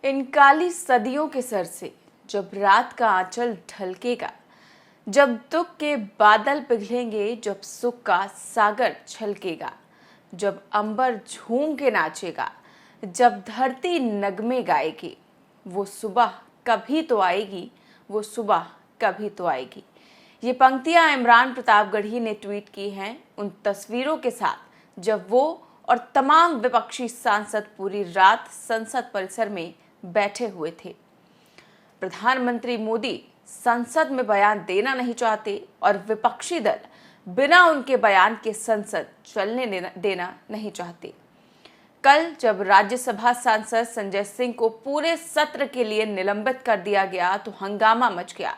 इन काली सदियों के सर से जब रात का आंचल ढलकेगा, जब दुख के बादल पिघलेंगे, जब सुख का सागर छलकेगा, जब अंबर झूम के नाचेगा, जब धरती नगमे गाएगी, वो सुबह कभी तो आएगी, वो सुबह कभी तो आएगी। ये पंक्तियां इमरान प्रतापगढ़ी ने ट्वीट की हैं उन तस्वीरों के साथ जब वो और तमाम विपक्षी सांसद पूरी रात संसद परिसर में बैठे हुए थे। प्रधानमंत्री मोदी संसद में बयान देना नहीं चाहते और विपक्षी दल बिना उनके बयान के संसद चलने देना नहीं चाहते। कल जब राज्यसभा सांसद संजय सिंह को पूरे सत्र के लिए निलंबित कर दिया गया तो हंगामा मच गया,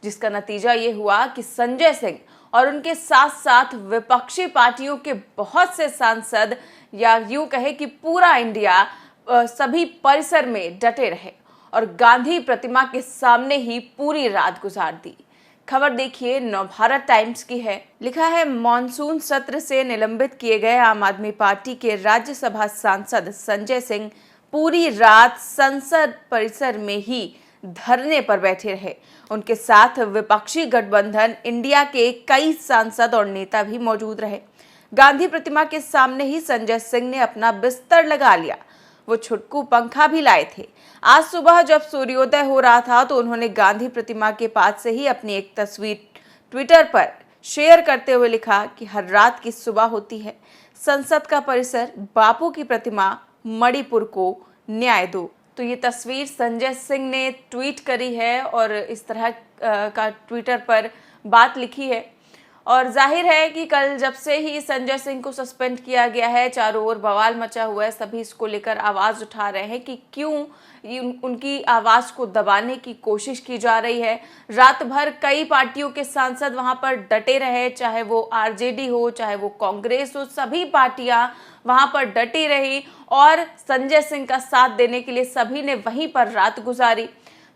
जिसका नतीजा ये हुआ कि संजय सिंह और उनके साथ साथ विपक्षी पार्टियों के बहुत से सांसद, या यूं कहे कि पूरा इंडिया, सभी परिसर में डटे रहे और गांधी प्रतिमा के सामने ही पूरी रात गुजार दी। खबर देखिए नवभारत टाइम्स की है। लिखा है, मॉनसून सत्र से निलंबित किए गए आम आदमी पार्टी के राज्यसभा सांसद संजय सिंह पूरी रात संसद परिसर में ही धरने पर बैठे रहे। उनके साथ विपक्षी गठबंधन इंडिया के कई सांसद और नेता भी मौजूद रहे। गांधी प्रतिमा के सामने ही संजय सिंह ने अपना बिस्तर लगा लिया। वो छुटकू पंखा भी लाए थे। आज सुबह जब सूर्योदय हो रहा था तो उन्होंने गांधी प्रतिमा के पास से ही अपनी एक तस्वीर ट्विटर पर शेयर करते हुए लिखा कि हर रात की सुबह होती है, संसद का परिसर, बापू की प्रतिमा, मणिपुर को न्याय दो। तो ये तस्वीर संजय सिंह ने ट्वीट करी है और इस तरह का ट्विटर पर बात लिखी है। और जाहिर है कि कल जब से ही संजय सिंह को सस्पेंड किया गया है, चारों ओर बवाल मचा हुआ है। सभी इसको लेकर आवाज उठा रहे हैं कि क्यों उनकी आवाज को दबाने की कोशिश की जा रही है। रात भर कई पार्टियों के सांसद वहां पर डटे रहे, चाहे वो आरजेडी हो, चाहे वो कांग्रेस हो, सभी पार्टियां वहां पर डटी रही और संजय सिंह का साथ देने के लिए सभी ने वहीं पर रात गुजारी।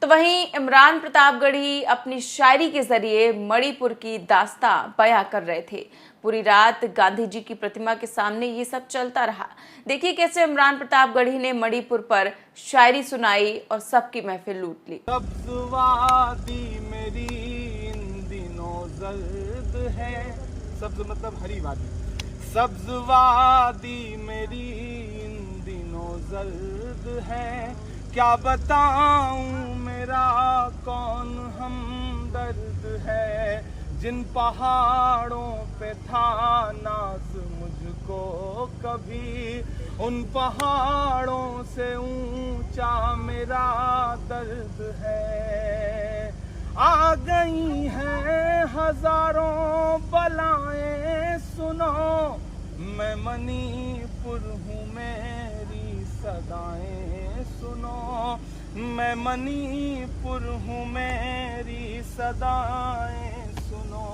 तो वहीं इमरान प्रतापगढ़ी अपनी शायरी के जरिए मणिपुर की दास्तां बयां कर रहे थे। पूरी रात गांधी जी की प्रतिमा के सामने ये सब चलता रहा। देखिए कैसे इमरान प्रतापगढ़ी ने मणिपुर पर शायरी सुनाई और सबकी महफिल लूट ली। सब्ज़वादी मेरी इन दिनों जर्द है, सब्ज मतलब हरी वादी। सब्ज़वादी मेरी इन दिनों जर्द है, क्या बताऊं मेरा कौन हमदर्द है। जिन पहाड़ों पे था नाज़ मुझको कभी, उन पहाड़ों से ऊंचा मेरा दर्द है। आ गई हैं हजारों बलाएं सुनो, मैं मणिपुर हूँ मेरी सदाएं सुनो, मैं मणिपुर हूँ मेरी सदाएं सुनो।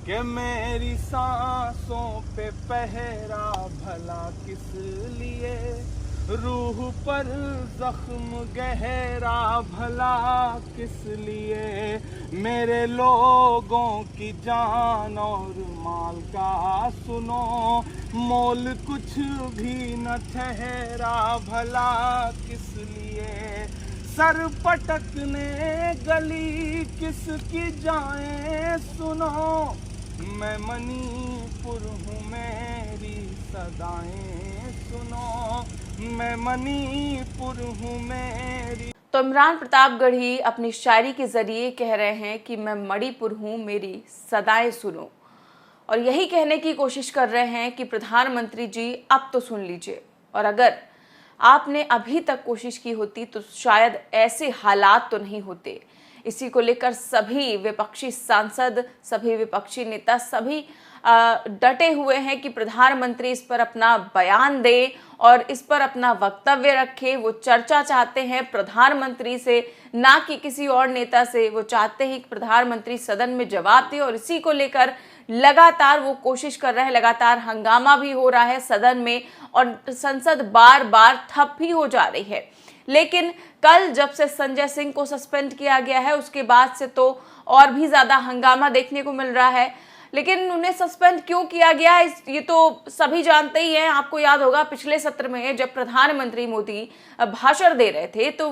कि मेरी सांसों पे पहरा भला किस लिए, रूह पर जख्म गहरा भला किस लिए। मेरे लोगों की जान और माल का सुनो, मोल कुछ भी न ठहरा भला किस लिए। सर पटकने गली किसकी जाएं सुनो, मैं मणिपुर हूँ मेरी सदाएं सुनो, मैं मणिपुर हूँ मेरी। तो इमरान प्रतापगढ़ी अपनी शायरी के जरिए कह रहे हैं कि मैं मणिपुर हूँ मेरी सदाएं सुनो, और यही कहने की कोशिश कर रहे हैं कि प्रधानमंत्री जी अब तो सुन लीजिए। और अगर आपने अभी तक कोशिश की होती तो शायद ऐसे हालात तो नहीं होते। इसी को लेकर सभी विपक्षी सांसद, सभी विपक्षी नेता, सभी डटे हुए हैं कि प्रधानमंत्री इस पर अपना बयान दे और इस पर अपना वक्तव्य रखे। वो चर्चा चाहते हैं प्रधानमंत्री से, ना कि किसी और नेता से। वो चाहते हैं कि प्रधानमंत्री सदन में जवाब दे और इसी को लेकर लगातार वो कोशिश कर रहे हैं। लगातार हंगामा भी हो रहा है सदन में और संसद बार बार ठप भी हो जा रही है। लेकिन कल जब से संजय सिंह को सस्पेंड किया गया है उसके बाद से तो और भी ज्यादा हंगामा देखने को मिल रहा है। लेकिन उन्हें सस्पेंड क्यों किया गया ये तो सभी जानते ही हैं। आपको याद होगा पिछले सत्र में जब प्रधानमंत्री मोदी भाषण दे रहे थे तो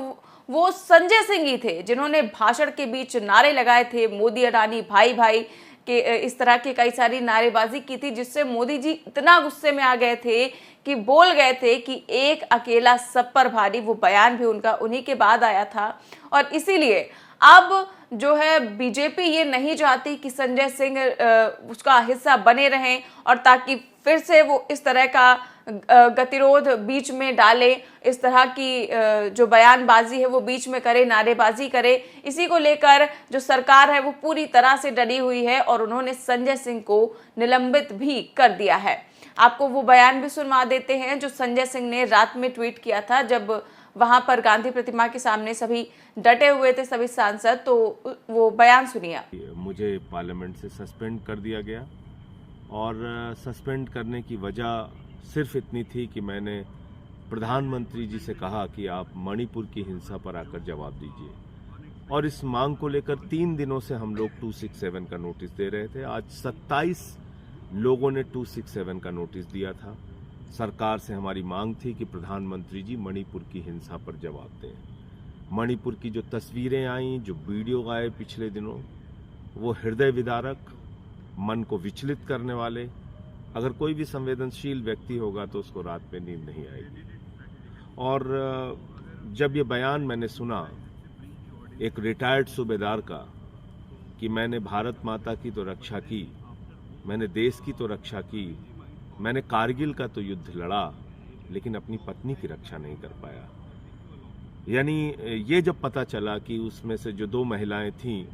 वो संजय सिंह ही थे जिन्होंने भाषण के बीच नारे लगाए थे, मोदी अडानी भाई भाई के इस तरह की कई सारी नारेबाजी की थी, जिससे मोदी जी इतना गुस्से में आ गए थे कि बोल गए थे कि एक अकेला सब पर भारी। वो बयान भी उनका उन्हीं के बाद आया था और इसीलिए अब जो है बीजेपी ये नहीं चाहती कि संजय सिंह उसका हिस्सा बने रहें और ताकि फिर से वो इस तरह का गतिरोध बीच में डाले, इस तरह की जो बयानबाजी है वो बीच में करे, नारेबाजी करे। इसी को लेकर जो सरकार है वो पूरी तरह से डरी हुई है और उन्होंने संजय सिंह को निलंबित भी कर दिया है। आपको वो बयान भी सुनवा देते हैं जो संजय सिंह ने रात में ट्वीट किया था जब वहां पर गांधी प्रतिमा के सामने सभी डटे हुए थे, सभी सांसद। तो वो बयान सुनिए। मुझे पार्लियामेंट से सस्पेंड कर दिया गया और सस्पेंड करने की वजह सिर्फ इतनी थी कि मैंने प्रधानमंत्री जी से कहा कि आप मणिपुर की हिंसा पर आकर जवाब दीजिए और इस मांग को लेकर 3 दिनों से हम लोग 267 का नोटिस दे रहे थे। आज 27 लोगों ने 267 का नोटिस दिया था। सरकार से हमारी मांग थी कि प्रधानमंत्री जी मणिपुर की हिंसा पर जवाब दें। मणिपुर की जो तस्वीरें आई, जो वीडियो आए पिछले दिनों, वो हृदय विदारक, मन को विचलित करने वाले। अगर कोई भी संवेदनशील व्यक्ति होगा तो उसको रात में नींद नहीं आएगी। और जब ये बयान मैंने सुना एक रिटायर्ड सूबेदार का कि मैंने भारत माता की तो रक्षा की, मैंने देश की तो रक्षा की, मैंने कारगिल का तो युद्ध लड़ा, लेकिन अपनी पत्नी की रक्षा नहीं कर पाया। यानी ये जब पता चला कि उसमें से जो 2 महिलाएं थीं,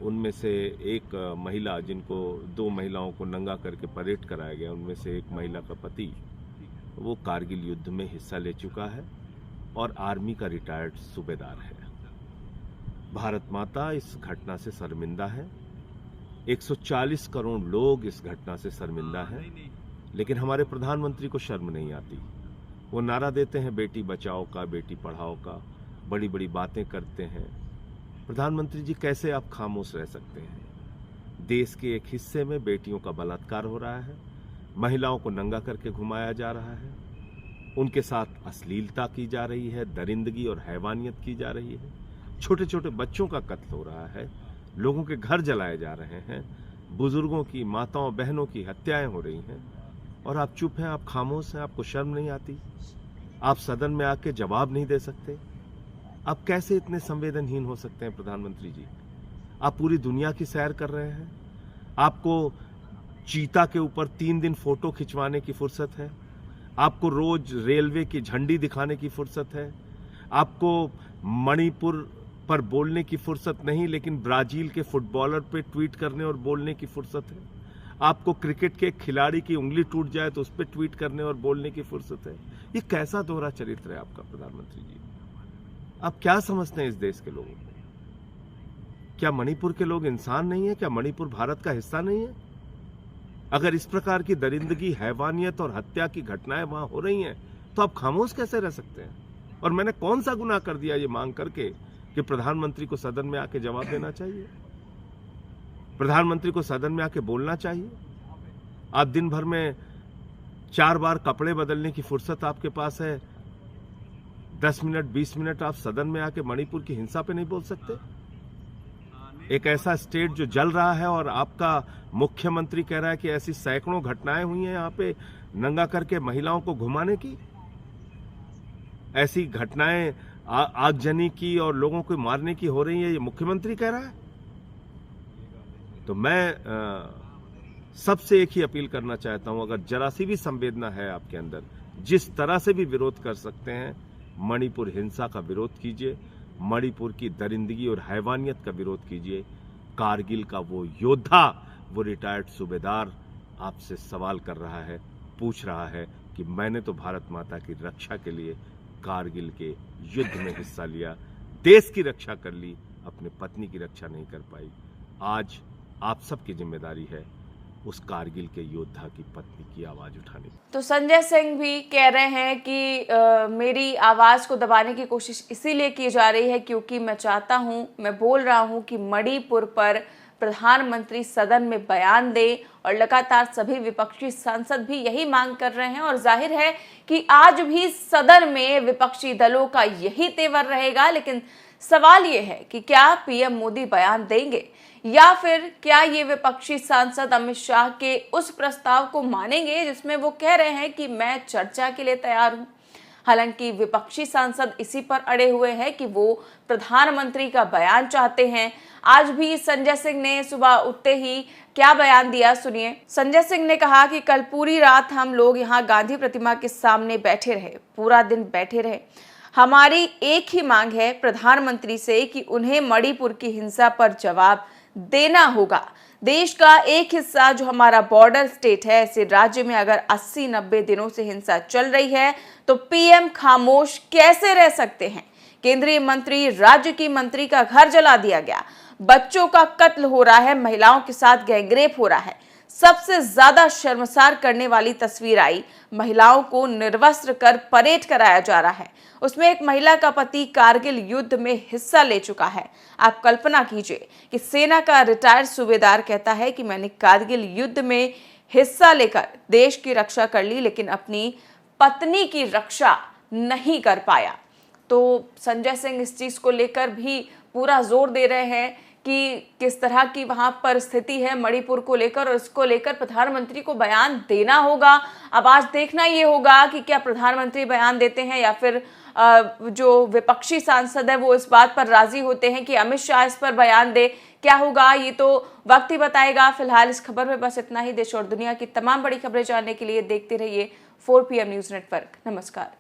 उनमें से एक महिला जिनको 2 महिलाओं को नंगा करके परेड कराया गया, उनमें से एक महिला का पति वो कारगिल युद्ध में हिस्सा ले चुका है और आर्मी का रिटायर्ड सूबेदार है। भारत माता इस घटना से शर्मिंदा है। 140 करोड़ लोग इस घटना से शर्मिंदा हैं, लेकिन हमारे प्रधानमंत्री को शर्म नहीं आती। वो नारा देते हैं बेटी बचाओ का, बेटी पढ़ाओ का, बड़ी बड़ी बातें करते हैं। प्रधानमंत्री जी, कैसे आप खामोश रह सकते हैं? देश के एक हिस्से में बेटियों का बलात्कार हो रहा है, महिलाओं को नंगा करके घुमाया जा रहा है, उनके साथ अश्लीलता की जा रही है, दरिंदगी और हैवानियत की जा रही है, छोटे छोटे बच्चों का कत्ल हो रहा है, लोगों के घर जलाए जा रहे हैं, बुजुर्गों की, माताओं बहनों की हत्याएं हो रही हैं, और आप चुप हैं, आप खामोश हैं, आपको शर्म नहीं आती? आप सदन में आके जवाब नहीं दे सकते? आप कैसे इतने संवेदनहीन हो सकते हैं प्रधानमंत्री जी? आप पूरी दुनिया की सैर कर रहे हैं, आपको चीता के ऊपर 3 दिन फोटो खिंचवाने की फुर्सत है, आपको रोज रेलवे की झंडी दिखाने की फुर्सत है, आपको मणिपुर पर बोलने की फुर्सत नहीं, लेकिन ब्राजील के फुटबॉलर पे ट्वीट करने और बोलने की फुर्सत है, आपको क्रिकेट के खिलाड़ी की उंगली टूट जाए तो उस पर ट्वीट करने और बोलने की फुर्सत है। ये कैसा दोहरा चरित्र है आपका प्रधानमंत्री जी? आप क्या समझते हैं इस देश के लोगों को? क्या मणिपुर के लोग इंसान नहीं है? क्या मणिपुर भारत का हिस्सा नहीं है? अगर इस प्रकार की दरिंदगी, हैवानियत और हत्या की घटनाएं वहां हो रही हैं, तो आप खामोश कैसे रह सकते हैं? और मैंने कौन सा गुनाह कर दिया ये मांग करके कि प्रधानमंत्री को सदन में आके जवाब देना चाहिए, प्रधानमंत्री को सदन में आके बोलना चाहिए? आप दिन भर में 4 बार कपड़े बदलने की फुर्सत आपके पास है, 10 मिनट 20 मिनट आप सदन में आके मणिपुर की हिंसा पे नहीं बोल सकते? एक ऐसा स्टेट जो जल रहा है और आपका मुख्यमंत्री कह रहा है कि ऐसी सैकड़ों घटनाएं हुई हैं यहाँ पे नंगा करके महिलाओं को घुमाने की, ऐसी घटनाएं आगजनी की और लोगों को मारने की हो रही है, ये मुख्यमंत्री कह रहा है। तो मैं सबसे एक ही अपील करना चाहता हूं, अगर जरा सी भी संवेदना है आपके अंदर, जिस तरह से भी विरोध कर सकते हैं, मणिपुर हिंसा का विरोध कीजिए, मणिपुर की दरिंदगी और हैवानियत का विरोध कीजिए। कारगिल का वो योद्धा, वो रिटायर्ड सूबेदार आपसे सवाल कर रहा है, पूछ रहा है कि मैंने तो भारत माता की रक्षा के लिए कारगिल के युद्ध में हिस्सा लिया, देश की रक्षा कर ली, अपने पत्नी की रक्षा नहीं कर पाई। आज आप सबकी जिम्मेदारी है उस कारगिल के योद्धा की पत्नी की आवाज उठाने। तो संजय सिंह भी कह रहे हैं कि मेरी आवाज को दबाने की कोशिश इसीलिए की जा रही है क्योंकि मैं चाहता हूं, मैं बोल रहा हूं कि मणिपुर पर प्रधानमंत्री सदन में बयान दें और लगातार सभी विपक्षी सांसद भी यही मांग कर रहे हैं और जाहिर है कि आज भी सदन में विपक्षी दलों का यही तेवर रहेगा। लेकिन सवाल ये है कि क्या पीएम मोदी बयान देंगे या फिर क्या ये विपक्षी सांसद अमित शाह के उस प्रस्ताव को मानेंगे जिसमें वो कह रहे हैं कि मैं चर्चा के लिए तैयार हूं। हालांकि विपक्षी सांसद इसी पर अड़े हुए हैं कि वो प्रधानमंत्री का बयान चाहते हैं। आज भी संजय सिंह ने सुबह उठते ही क्या बयान दिया, सुनिए। संजय सिंह ने कहा कि कल पूरी रात हम लोग यहाँ गांधी प्रतिमा के सामने बैठे रहे, पूरा दिन बैठे रहे। हमारी एक ही मांग है प्रधानमंत्री से कि उन्हें मणिपुर की हिंसा पर जवाब देना होगा। देश का एक हिस्सा जो हमारा बॉर्डर स्टेट है, ऐसे राज्य में अगर 80-90 दिनों से हिंसा चल रही है तो पीएम खामोश कैसे रह सकते हैं। केंद्रीय मंत्री, राज्य की मंत्री का घर जला दिया गया, बच्चों का कत्ल हो रहा है, महिलाओं के साथ गैंगरेप हो रहा है। सबसे ज्यादा शर्मसार करने वाली तस्वीर आई, महिलाओं को निर्वस्त्र कर परेड कराया जा रहा है। उसमें एक महिला का पति कारगिल युद्ध में हिस्सा ले चुका है। आप कल्पना कीजिए कि सेना का रिटायर्ड सूबेदार कहता है कि मैंने कारगिल युद्ध में हिस्सा लेकर देश की रक्षा कर ली, लेकिन अपनी पत्नी की रक्षा नहीं कर पाया। तो संजय सिंह इस चीज को लेकर भी पूरा जोर दे रहे हैं कि किस तरह की वहां पर स्थिति है मणिपुर को लेकर, और इसको लेकर प्रधानमंत्री को बयान देना होगा। अब आज देखना ये होगा कि क्या प्रधानमंत्री बयान देते हैं या फिर जो विपक्षी सांसद है वो इस बात पर राजी होते हैं कि अमित शाह इस पर बयान दे। क्या होगा ये तो वक्त ही बताएगा। फिलहाल इस खबर में बस इतना ही। देश और दुनिया की तमाम बड़ी खबरें जानने के लिए देखते रहिए 4 PM न्यूज नेटवर्क। नमस्कार।